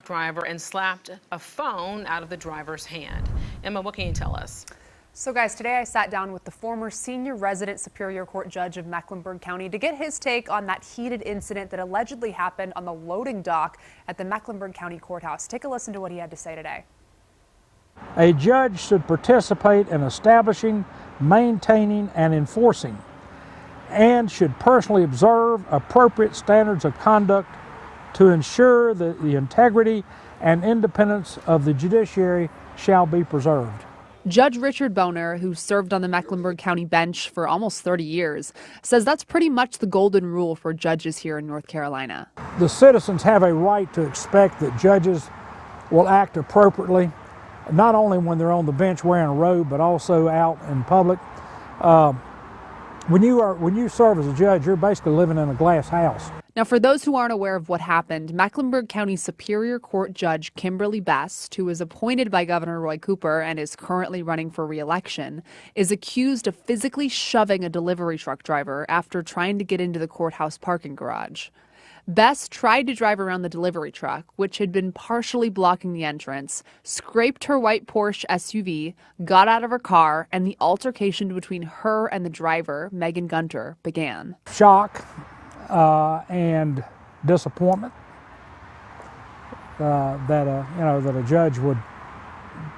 driver and slapped a phone out of the driver's hand. Emma, what can you tell us? So guys, today I sat down with the former senior resident Superior Court Judge of Mecklenburg County to get his take on that heated incident that allegedly happened on the loading dock at the Mecklenburg County Courthouse. Take a listen to what he had to say today. A judge should participate in establishing, maintaining, and enforcing, and should personally observe appropriate standards of conduct to ensure that the integrity and independence of the judiciary shall be preserved. Judge Richard Boner, who served on the Mecklenburg County bench for almost 30 years, says that's pretty much the golden rule for judges here in North Carolina. The citizens have a right to expect that judges will act appropriately, not only when they're on the bench wearing a robe, but also out in public. When you serve as a judge, you're basically living in a glass house. Now, for those who aren't aware of what happened, Mecklenburg County Superior Court Judge Kimberly, who was appointed by Governor Roy Cooper and is currently running for re-election, is accused of physically shoving a delivery truck driver after trying to get into the courthouse parking garage. Bess tried to drive around the delivery truck, which had been partially blocking the entrance, scraped her white Porsche SUV, got out of her car, and the altercation between her and the driver, Megan Gunter, began. Shock and disappointment that a judge would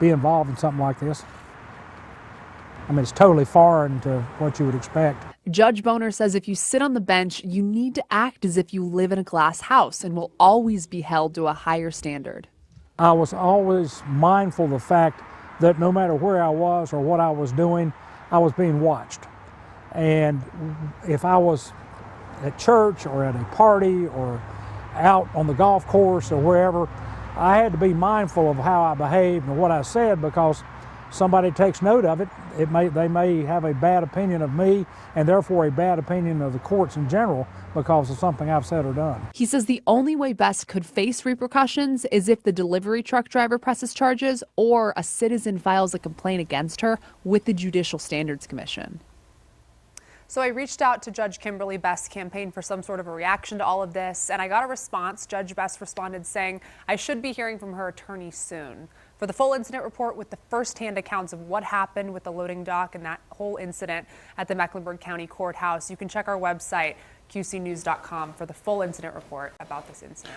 be involved in something like this. I mean, it's totally foreign to what you would expect. Judge Boner says if you sit on the bench, you need to act as if you live in a glass house and will always be held to a higher standard. I was always mindful of the fact that no matter where I was or what I was doing, I was being watched. And if I was at church or at a party or out on the golf course or wherever, I had to be mindful of how I behaved and what I said, because somebody takes note of it, they may have a bad opinion of me and therefore a bad opinion of the courts in general because of something I've said or done. He says the only way Bess could face repercussions is if the delivery truck driver presses charges or a citizen files a complaint against her with the Judicial Standards Commission. So I reached out to Judge Kimberly Bess' campaign for some sort of a reaction to all of this, and I got a response. Judge Bess responded saying I should be hearing from her attorney soon. For the full incident report with the first-hand accounts of what happened with the loading dock and that whole incident at the Mecklenburg County Courthouse, you can check our website, qcnews.com, for the full incident report about this incident.